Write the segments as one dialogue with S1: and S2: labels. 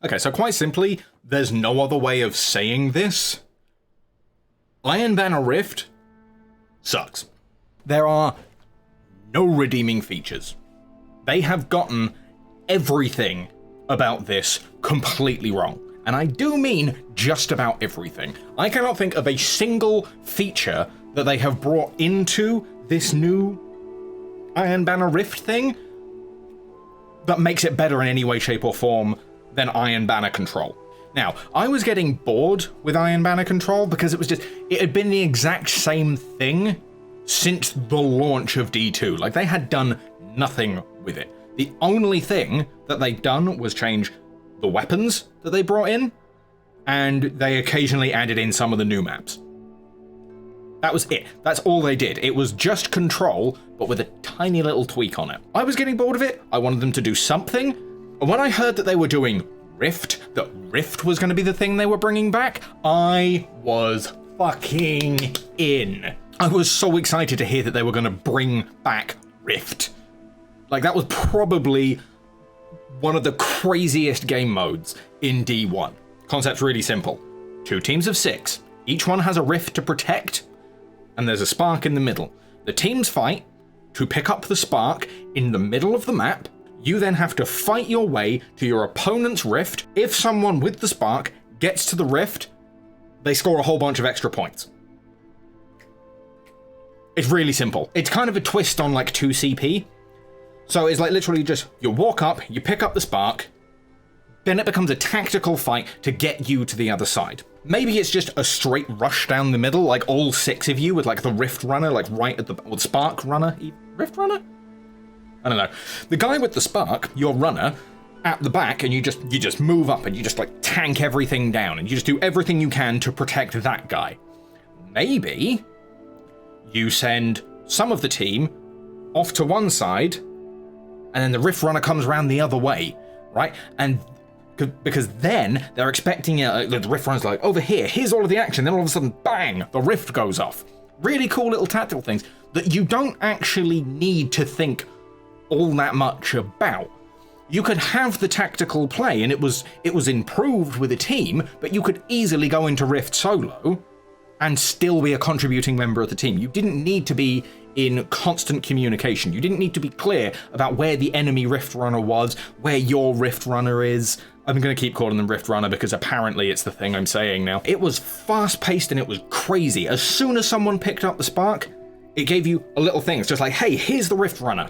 S1: Okay, so quite simply, there's no other way of saying this. Iron Banner Rift sucks. There are no redeeming features. They have gotten everything about this completely wrong. And I do mean just about everything. I cannot think of a single feature that they have brought into this new Iron Banner Rift thing that makes it better in any way, shape, or form than Iron Banner Control. Now, I was getting bored with Iron Banner Control because it had been the exact same thing since the launch of D2. Like, they had done nothing with it. The only thing that they'd done was change the weapons that they brought in, and they occasionally added in some of the new maps. That was it. That's all they did. It was just Control, but with a tiny little tweak on it. I was getting bored of it. I wanted them to do something. And when I heard that they were doing Rift, that Rift was going to be the thing they were bringing back, I was fucking in. I was so excited to hear that they were going to bring back Rift. Like, that was probably one of the craziest game modes in D1. Concept's really simple. 2 teams of 6. Each one has a rift to protect, and there's a spark in the middle. The teams fight to pick up the spark in the middle of the map. You then have to fight your way to your opponent's rift. If someone with the spark gets to the rift, they score a whole bunch of extra points. It's really simple. It's kind of a twist on like 2CP. So it's like literally just, you walk up, you pick up the spark, then it becomes a tactical fight to get you to the other side. Maybe it's just a straight rush down the middle, like all 6 of you with like the Rift Runner, like right at or the Spark Runner, Rift Runner? I don't know. The guy with the spark, your runner, at the back, and you just move up and you just like tank everything down and you just do everything you can to protect that guy. Maybe you send some of the team off to one side, and then the Rift Runner comes around the other way, right? And because then they're expecting the Rift Runner's like, over here, here's all of the action, then all of a sudden, bang, the Rift goes off. Really cool little tactical things that you don't actually need to think all that much about. You could have the tactical play, and it was improved with a team, but you could easily go into Rift solo and still be a contributing member of the team. You didn't need to be in constant communication. You didn't need to be clear about where the enemy Rift Runner was, where your Rift Runner is. I'm going to keep calling them Rift Runner because apparently it's the thing I'm saying now. It was fast-paced and it was crazy. As soon as someone picked up the spark, it gave you a little thing. It's just like, hey, here's the Rift Runner.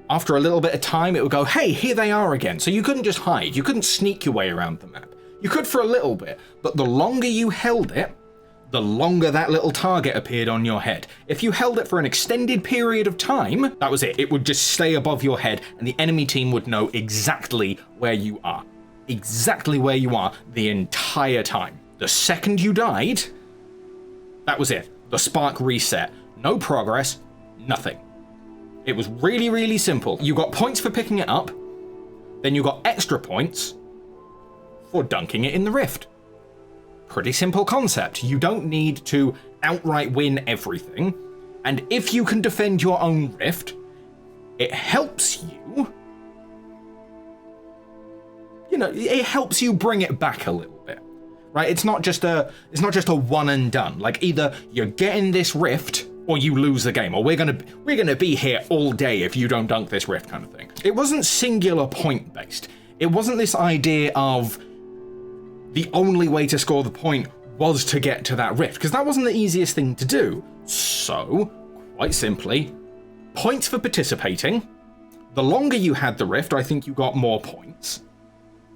S1: After a little bit of time, it would go, hey, here they are again. So you couldn't just hide. You couldn't sneak your way around the map. You could for a little bit, but the longer you held it, the longer that little target appeared on your head. If you held it for an extended period of time, that was it. It would just stay above your head, and the enemy team would know exactly where you are. Exactly where you are the entire time. The second you died, that was it. The spark reset. No progress, nothing. It was really, really simple. You got points for picking it up, then you got extra points for dunking it in the rift. Pretty simple concept. You don't need to outright win everything, and if you can defend your own rift, it helps you. You know, it helps you bring it back a little bit, right? It's not just a one and done. Like, either you're getting this rift or you lose the game, or we're gonna be here all day if you don't dunk this rift kind of thing. It wasn't singular point based. It wasn't this idea of the only way to score the point was to get to that rift, because that wasn't the easiest thing to do. So, quite simply, points for participating. The longer you had the rift, I think you got more points.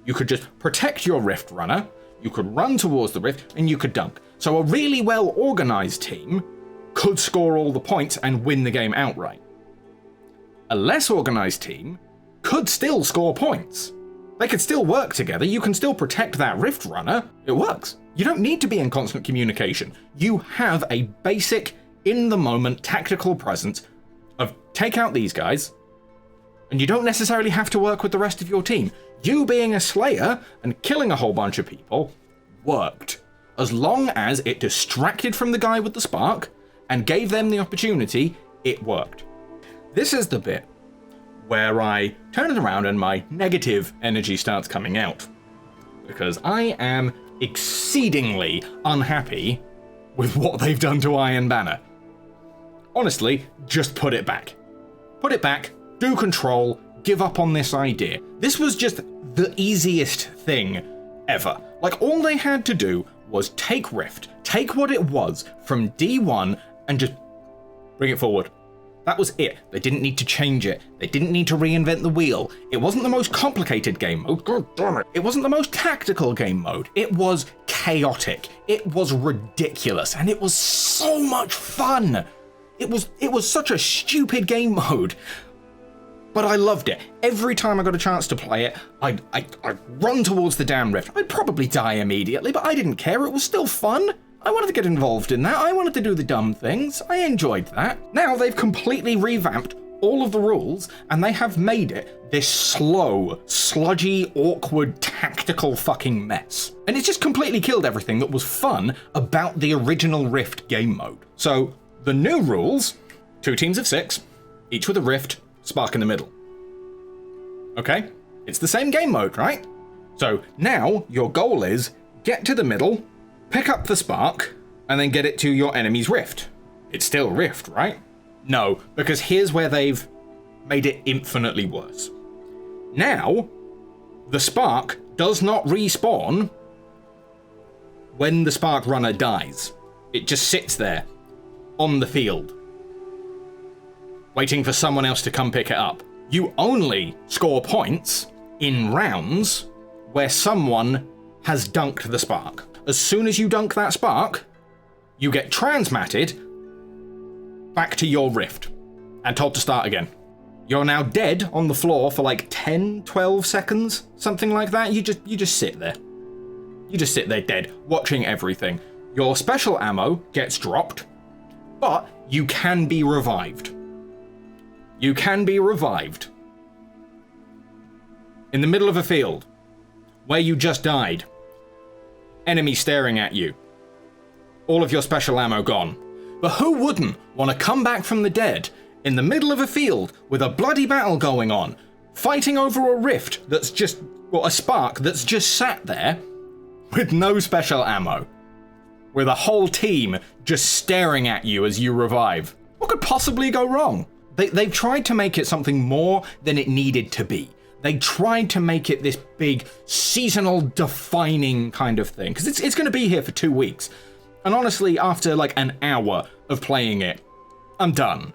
S1: You could just protect your Rift Runner, you could run towards the rift, and you could dunk. So a really well-organized team could score all the points and win the game outright. A less organized team could still score points. They could still work together, you can still protect that Rift Runner, it works. You don't need to be in constant communication. You have a basic, in-the-moment tactical presence of take out these guys, and you don't necessarily have to work with the rest of your team. You being a slayer and killing a whole bunch of people worked, as long as it distracted from the guy with the spark and gave them the opportunity. It worked. This is the bit where I turn it around and my negative energy starts coming out. because I am exceedingly unhappy with what they've done to Iron Banner. Honestly, just put it back. Put it back, do control, give up on this idea. This was just the easiest thing ever. Like, all they had to do was take Rift, take what it was from D1 and just bring it forward. That was it. They didn't need to change it. They didn't need to reinvent the wheel. It wasn't the most complicated game mode. God damn it. It wasn't the most tactical game mode. It was chaotic. It was ridiculous. And it was so much fun. It was such a stupid game mode. But I loved it. Every time I got a chance to play it, I'd run towards the damn rift. I'd probably die immediately, but I didn't care. It was still fun. I wanted to get involved in that. I wanted to do the dumb things. I enjoyed that. Now they've completely revamped all of the rules, and they have made it this slow, sludgy, awkward, tactical fucking mess. And it's just completely killed everything that was fun about the original Rift game mode. So, the new rules, 2 teams of 6, each with a Rift, Spark in the middle. Okay? It's the same game mode, right? So, now your goal is get to the middle, pick up the Spark, and then get it to your enemy's Rift. It's still Rift, right? No, because here's where they've made it infinitely worse. Now, the Spark does not respawn when the Spark runner dies. It just sits there on the field, waiting for someone else to come pick it up. You only score points in rounds where someone has dunked the Spark. As soon as you dunk that Spark, you get transmatted back to your Rift and told to start again. You're now dead on the floor for like 10, 12 seconds, something like that. You just sit there. You just sit there dead, watching everything. Your special ammo gets dropped, but you can be revived. You can be revived in the middle of a field where you just died. Enemy staring at you. All of your special ammo gone. But who wouldn't want to come back from the dead in the middle of a field with a bloody battle going on, fighting over a rift that's just, well, a spark that's just sat there with no special ammo, with a whole team just staring at you as you revive? What could possibly go wrong? They've tried to make it something more than it needed to be. They tried to make it this big seasonal defining kind of thing, because it's going to be here for 2 weeks. And honestly, after like an hour of playing it, I'm done.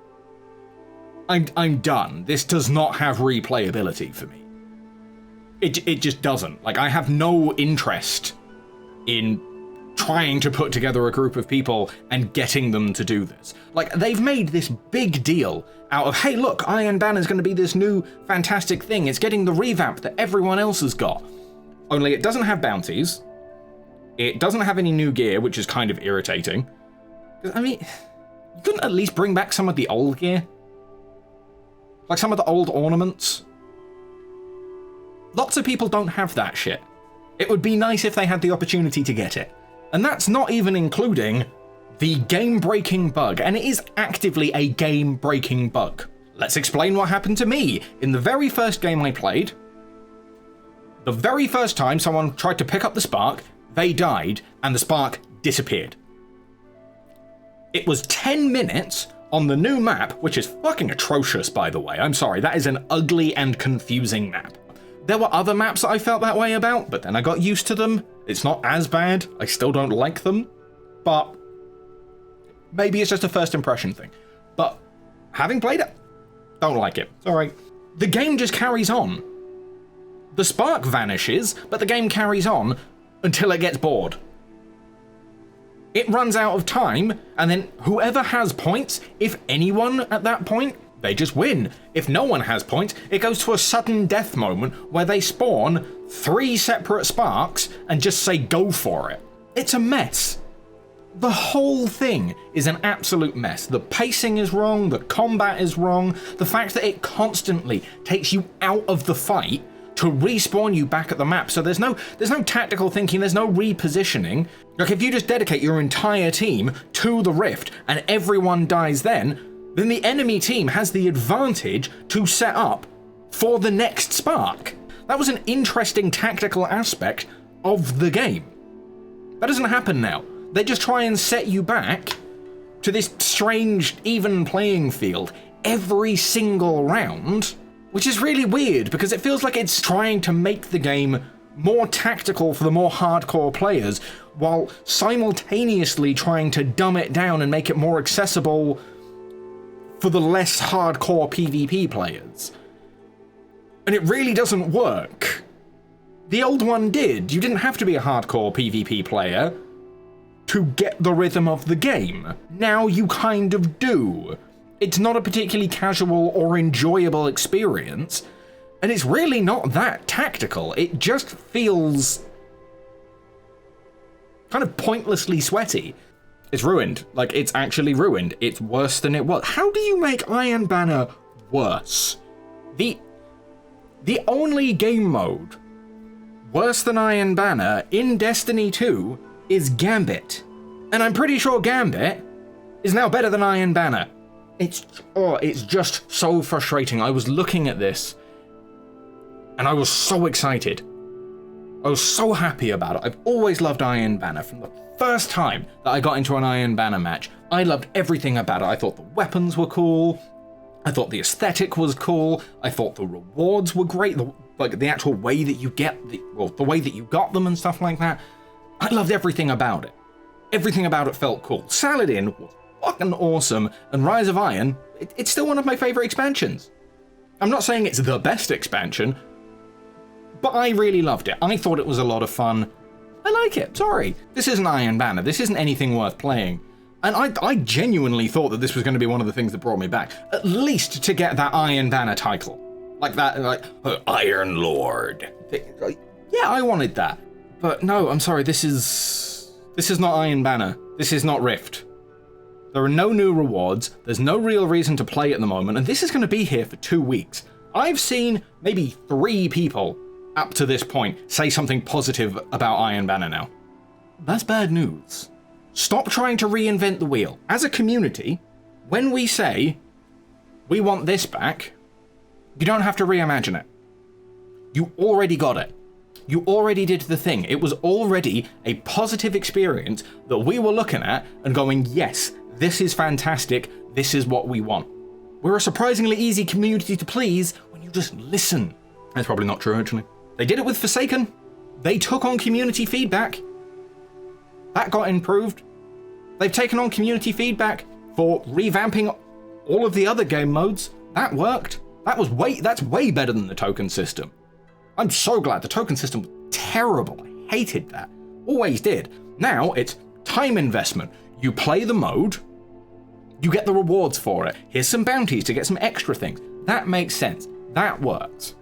S1: I'm done. This does not have replayability for me. It just doesn't. Like, I have no interest in trying to put together a group of people and getting them to do this. Like, they've made this big deal out of, hey, look, Iron Banner's going to be this new fantastic thing. It's getting the revamp that everyone else has got. Only it doesn't have bounties. It doesn't have any new gear, which is kind of irritating. I mean, you couldn't at least bring back some of the old gear? Like some of the old ornaments? Lots of people don't have that shit. It would be nice if they had the opportunity to get it. And that's not even including the game-breaking bug, and it is actively a game-breaking bug. Let's explain what happened to me. In the very first game I played, the very first time someone tried to pick up the spark, they died, and the spark disappeared. It was 10 minutes on the new map, which is fucking atrocious, by the way. I'm sorry, that is an ugly and confusing map. There were other maps that I felt that way about, but then I got used to them. It's not as bad. I still don't like them, but maybe it's just a first impression thing. But having played it, don't like it. It's alright. The game just carries on. The spark vanishes, but the game carries on until it gets bored. It runs out of time, and then whoever has points, if anyone at that point, they just win. If no one has points, it goes to a sudden death moment where they spawn 3 separate sparks and just say go for it. It's a mess. The whole thing is an absolute mess. The pacing is wrong, the combat is wrong, the fact that it constantly takes you out of the fight to respawn you back at the map. So there's no tactical thinking, there's no repositioning. Like, if you just dedicate your entire team to the rift and everyone dies then the enemy team has the advantage to set up for the next spark. That was an interesting tactical aspect of the game. That doesn't happen now. They just try and set you back to this strange, even playing field every single round, which is really weird because it feels like it's trying to make the game more tactical for the more hardcore players while simultaneously trying to dumb it down and make it more accessible for the less hardcore PvP players. And it really doesn't work. The old one did. You didn't have to be a hardcore PvP player to get the rhythm of the game. Now you kind of do. It's not a particularly casual or enjoyable experience, and it's really not that tactical. It just feels kind of pointlessly sweaty. It's ruined. Like, it's actually ruined. It's worse than it was. How do you make Iron Banner worse? The only game mode worse than Iron Banner in Destiny 2 is Gambit. And I'm pretty sure Gambit is now better than Iron Banner. It's just so frustrating. I was looking at this and I was so excited. I was so happy about it. I've always loved Iron Banner. From the first time that I got into an Iron Banner match, I loved everything about it. I thought the weapons were cool. I thought the aesthetic was cool. I thought the rewards were great. The actual way that you get the way that you got them and stuff like that. I loved everything about it. Everything about it felt cool. Saladin was fucking awesome, and Rise of Iron, it's still one of my favorite expansions. I'm not saying it's the best expansion, but I really loved it. I thought it was a lot of fun. I like it. Sorry. This isn't Iron Banner. This isn't anything worth playing. And I genuinely thought that this was going to be one of the things that brought me back, at least to get that Iron Banner title. Like that, like, Iron Lord. Yeah, I wanted that. But no, I'm sorry, this is not Iron Banner. This is not Rift. There are no new rewards, there's no real reason to play at the moment, and this is going to be here for 2 weeks. I've seen maybe 3 people up to this point say something positive about Iron Banner now. That's bad news. Stop trying to reinvent the wheel. As a community, when we say, we want this back, you don't have to reimagine it. You already got it. You already did the thing. It was already a positive experience that we were looking at and going, yes, this is fantastic. This is what we want. We're a surprisingly easy community to please when you just listen. That's probably not true, actually. They did it with Forsaken. They took on community feedback. That got improved. They've taken on community feedback for revamping all of the other game modes. That worked. That's way better than the token system. I'm so glad. The token system was terrible. I hated that. Always did. Now it's time investment. You play the mode, you get the rewards for it. Here's some bounties to get some extra things. That makes sense. That works.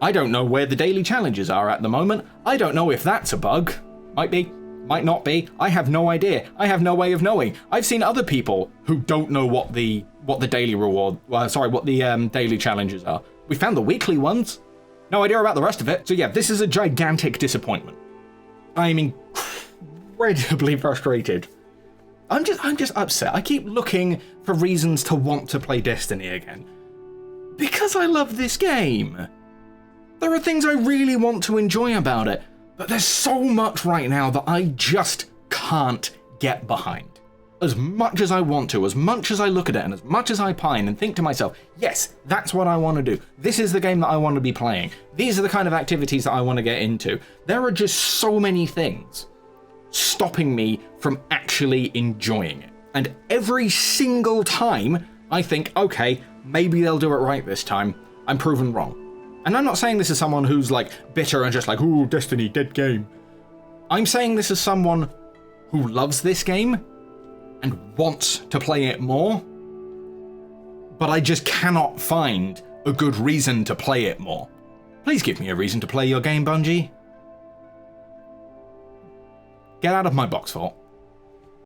S1: I don't know where the daily challenges are at the moment. I don't know if that's a bug. Might be, might not be. I have no idea. I have no way of knowing. I've seen other people who don't know what the daily reward, what the daily challenges are. We found the weekly ones. No idea about the rest of it. So yeah, this is a gigantic disappointment. I'm incredibly frustrated. I'm just upset. I keep looking for reasons to want to play Destiny again. Because I love this game. There are things I really want to enjoy about it, but there's so much right now that I just can't get behind. As much as I want to, as much as I look at it, and as much as I pine and think to myself, yes, that's what I want to do. This is the game that I want to be playing. These are the kind of activities that I want to get into. There are just so many things stopping me from actually enjoying it. And every single time I think, okay, maybe they'll do it right this time, I'm proven wrong. And I'm not saying this as someone who's like bitter and just like, ooh, Destiny, dead game. I'm saying this as someone who loves this game and wants to play it more, but I just cannot find a good reason to play it more. Please give me a reason to play your game, Bungie. Get out of my box, Fort.